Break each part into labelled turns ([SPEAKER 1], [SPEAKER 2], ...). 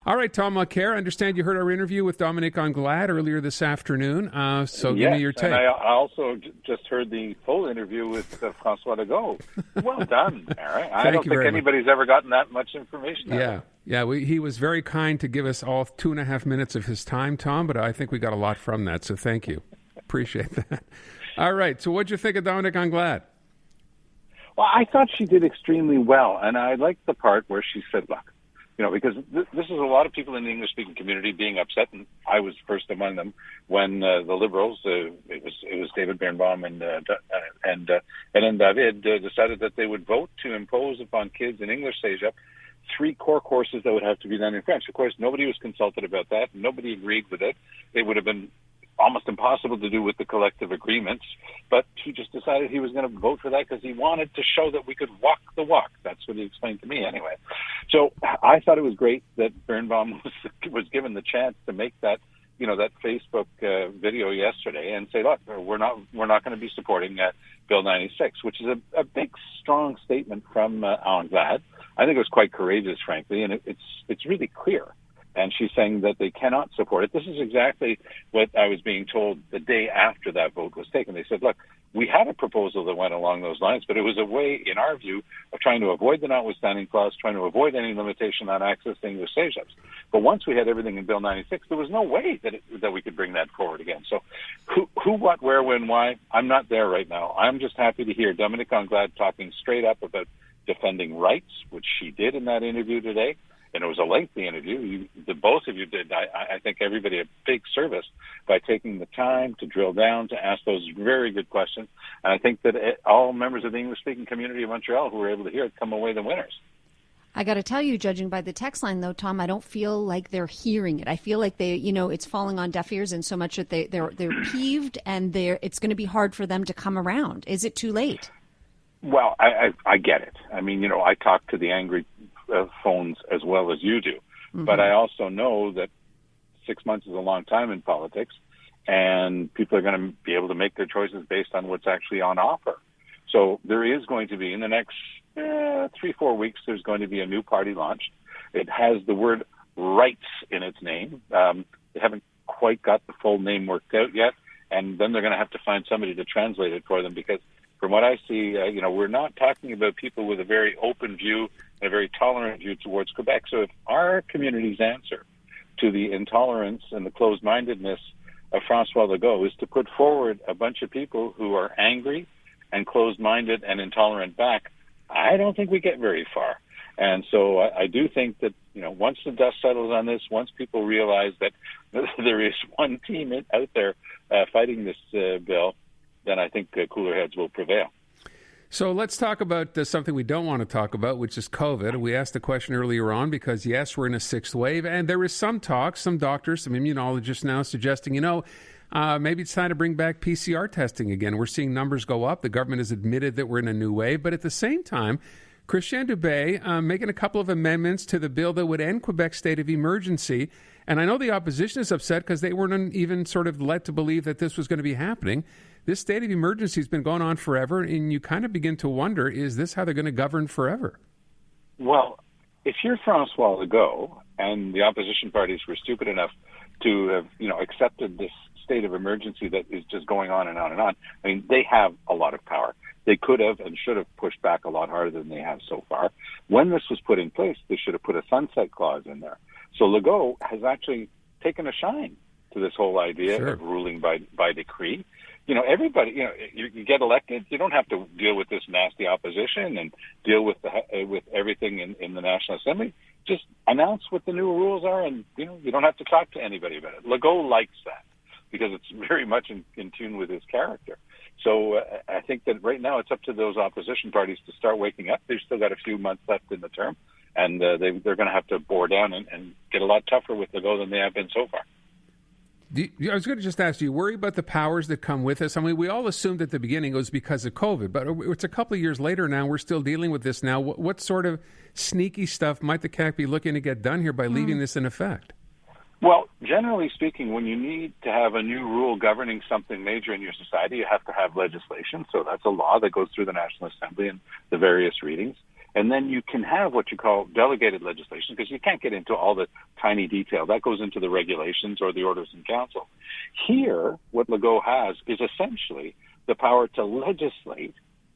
[SPEAKER 1] All right, Tom Mulcair, I understand you heard our interview with Dominique Anglade earlier this afternoon. So give me your take.
[SPEAKER 2] And I also just heard the full interview with François Legault. Well done, Aaron. I don't think anybody's ever gotten that much information out of it.
[SPEAKER 1] Yeah, he was very kind to give us all 2.5 minutes of his time, Tom, but I think we got a lot from that, so thank you. Appreciate that. All right, so what'd you think of Dominique Anglade?
[SPEAKER 2] Well, I thought she did extremely well, and I liked the part where she said, look, because this is a lot of people in the English-speaking community being upset, and I was first among them when the Liberals, it was David Birnbaum and then David decided that they would vote to impose upon kids in English CEGEP 3 core courses that would have to be done in French. Of course, nobody was consulted about that. Nobody agreed with it. It would have been almost impossible to do with the collective agreements, but he just decided he was going to vote for that because he wanted to show that we could walk the walk. That's what he explained to me anyway. So I thought it was great that Birnbaum was given the chance to make that, that Facebook video yesterday and say, look, we're not going to be supporting Bill 96, which is a big, strong statement from Anglade. I think it was quite courageous, frankly, and it's really clear. And she's saying that they cannot support it. This is exactly what I was being told the day after that vote was taken. They said, look, we had a proposal that went along those lines, but it was a way, in our view, of trying to avoid the notwithstanding clause, trying to avoid any limitation on access to English CEGEPs. But once we had everything in Bill 96, there was no way that we could bring that forward again. So who, what, where, when, why, I'm not there right now. I'm just happy to hear Dominique Anglade talking straight up about defending rights, which she did in that interview today. And it was a lengthy interview. The both of you did, I think, everybody a big service by taking the time to drill down, to ask those very good questions. And I think that all members of the English-speaking community of Montreal who were able to hear it come away the winners.
[SPEAKER 3] I got to tell you, judging by the text line, though, Tom, I don't feel like they're hearing it. I feel like it's falling on deaf ears in so much that they're peeved, and it's going to be hard for them to come around. Is it too late?
[SPEAKER 2] Well, I get it. I mean, I talk to the angry phones as well as you do. Mm-hmm. But I also know that 6 months is a long time in politics, and people are going to be able to make their choices based on what's actually on offer. So there is going to be, in the next 3-4 weeks, there's going to be a new party launched. It has the word rights in its name. They haven't quite got the full name worked out yet, and then they're going to have to find somebody to translate it for them, because from what I see, we're not talking about people with a very open view and a very tolerant view towards Quebec. So if our community's answer to the intolerance and the closed-mindedness of François Legault is to put forward a bunch of people who are angry and closed-minded and intolerant back, I don't think we get very far. And so I do think that, once the dust settles on this, once people realize that there is one team out there fighting this bill, then I think cooler heads will prevail.
[SPEAKER 1] So let's talk about something we don't want to talk about, which is COVID. We asked the question earlier on because, yes, we're in a 6th wave, and there is some talk, some doctors, some immunologists now suggesting, maybe it's time to bring back PCR testing again. We're seeing numbers go up. The government has admitted that we're in a new wave, but at the same time, Christian Dubé making a couple of amendments to the bill that would end Quebec's state of emergency. And I know the opposition is upset because they weren't even sort of led to believe that this was going to be happening. This state of emergency has been going on forever, and you kind of begin to wonder, is this how they're going to govern forever?
[SPEAKER 2] Well, if you're François Legault and the opposition parties were stupid enough to have, accepted this state of emergency that is just going on and on and on, I mean, they have a lot of power. They could have and should have pushed back a lot harder than they have so far. When this was put in place, they should have put a sunset clause in there. So Legault has actually taken a shine to this whole idea of ruling by decree. Everybody, you get elected, you don't have to deal with this nasty opposition and deal with everything in the National Assembly. Just announce what the new rules are, and you don't have to talk to anybody about it. Legault likes that because it's very much in tune with his character. So I think that right now it's up to those opposition parties to start waking up. They've still got a few months left in the term, and they're going to have to bore down and get a lot tougher with Legault than they have been so far.
[SPEAKER 1] I was going to just ask, do you worry about the powers that come with this? I mean, we all assumed at the beginning it was because of COVID, but it's a couple of years later now. We're still dealing with this now. What sort of sneaky stuff might the CAQ be looking to get done here by leaving this in effect?
[SPEAKER 2] Well, generally speaking, when you need to have a new rule governing something major in your society, you have to have legislation. So that's a law that goes through the National Assembly and the various readings. And then you can have what you call delegated legislation, because you can't get into all the tiny detail. That goes into the regulations or the orders in council. Here, what Legault has is essentially the power to legislate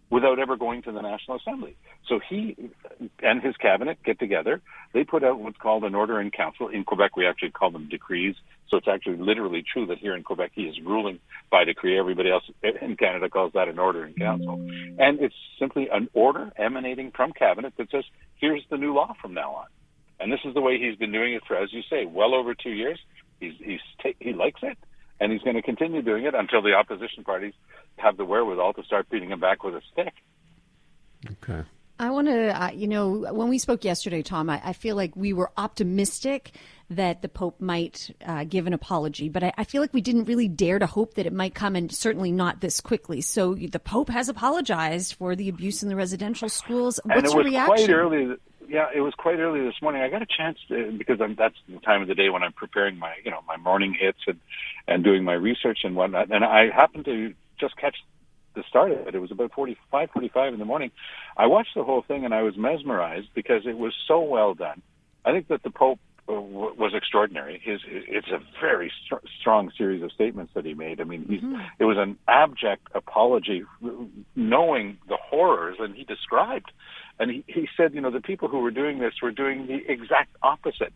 [SPEAKER 2] without ever going to the National Assembly. So he and his cabinet get together. They put out what's called an order in council. In Quebec, we actually call them decrees. So it's actually literally true that here in Quebec, he is ruling by decree. Everybody else in Canada calls that an order in council. And it's simply an order emanating from cabinet that says, here's the new law from now on. And this is the way he's been doing it for, as you say, well over 2 years. He likes it. And he's going to continue doing it until the opposition parties have the wherewithal to start beating him back with a stick.
[SPEAKER 1] Okay.
[SPEAKER 3] I want to, when we spoke yesterday, Tom, I feel like we were optimistic that the Pope might give an apology, but I feel like we didn't really dare to hope that it might come, and certainly not this quickly. So the Pope has apologized for the abuse in the residential schools. What's your reaction?
[SPEAKER 2] Quite early. Yeah, it was quite early this morning. I got a chance to, because that's the time of the day when I'm preparing my morning hits and doing my research and whatnot. And I happened to just catch the start of it. It was about 45 in the morning. I watched the whole thing and I was mesmerized because it was so well done. I think that the Pope was extraordinary. It's a very strong series of statements that he made. I mean, it was an abject apology, knowing the horrors, and he described. And he said, the people who were doing this were doing the exact opposite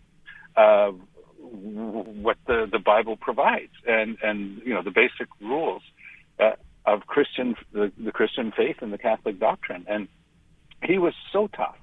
[SPEAKER 2] of what the Bible provides, and the basic rules of the Christian faith and the Catholic doctrine. And he was so tough,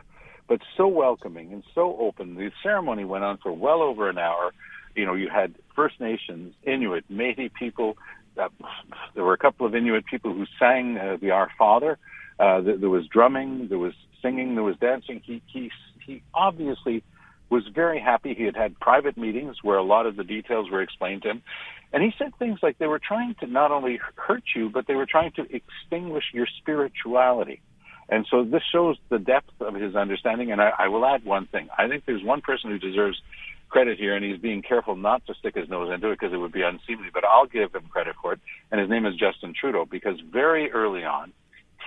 [SPEAKER 2] but so welcoming and so open. The ceremony went on for well over an hour. You had First Nations, Inuit, Métis people. There were a couple of Inuit people who sang the Our Father. There was drumming, there was singing, there was dancing. He obviously was very happy. He had private meetings where a lot of the details were explained to him. And he said things like they were trying to not only hurt you, but they were trying to extinguish your spirituality. And so this shows the depth of his understanding. And I will add one thing. I think there's one person who deserves credit here, and he's being careful not to stick his nose into it because it would be unseemly, but I'll give him credit for it. And his name is Justin Trudeau, because very early on,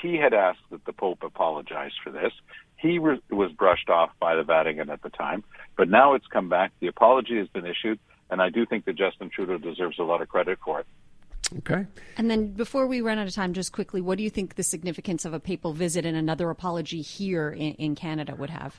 [SPEAKER 2] he had asked that the Pope apologize for this. He was brushed off by the Vatican at the time, but now it's come back. The apology has been issued, and I do think that Justin Trudeau deserves a lot of credit for it.
[SPEAKER 1] Okay.
[SPEAKER 3] And then before we run out of time, just quickly, what do you think the significance of a papal visit and another apology here in Canada would have?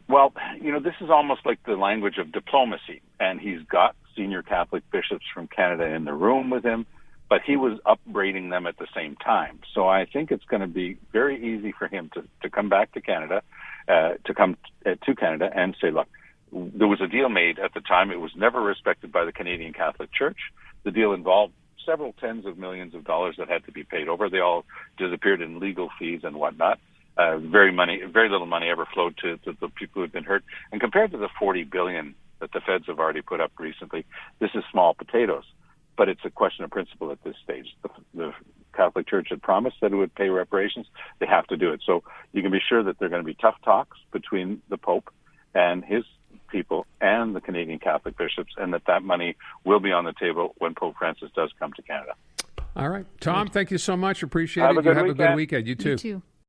[SPEAKER 2] Well, this is almost like the language of diplomacy, and he's got senior Catholic bishops from Canada in the room with him, but he was upbraiding them at the same time. So I think it's going to be very easy for him to come back to Canada, to Canada and say, look, there was a deal made at the time. It was never respected by the Canadian Catholic Church. The deal involved several tens of millions of dollars that had to be paid over. They all disappeared in legal fees and whatnot. Very little money ever flowed to the people who had been hurt. And compared to the $40 billion that the feds have already put up recently, this is small potatoes. But it's a question of principle at this stage. The Catholic Church had promised that it would pay reparations. They have to do it. So you can be sure that there are going to be tough talks between the Pope and his people and the Canadian Catholic bishops, and that money will be on the table when Pope Francis does come to Canada.
[SPEAKER 1] All right. Tom, thank you so much. Appreciate it. You have a good weekend. You too.
[SPEAKER 3] You too.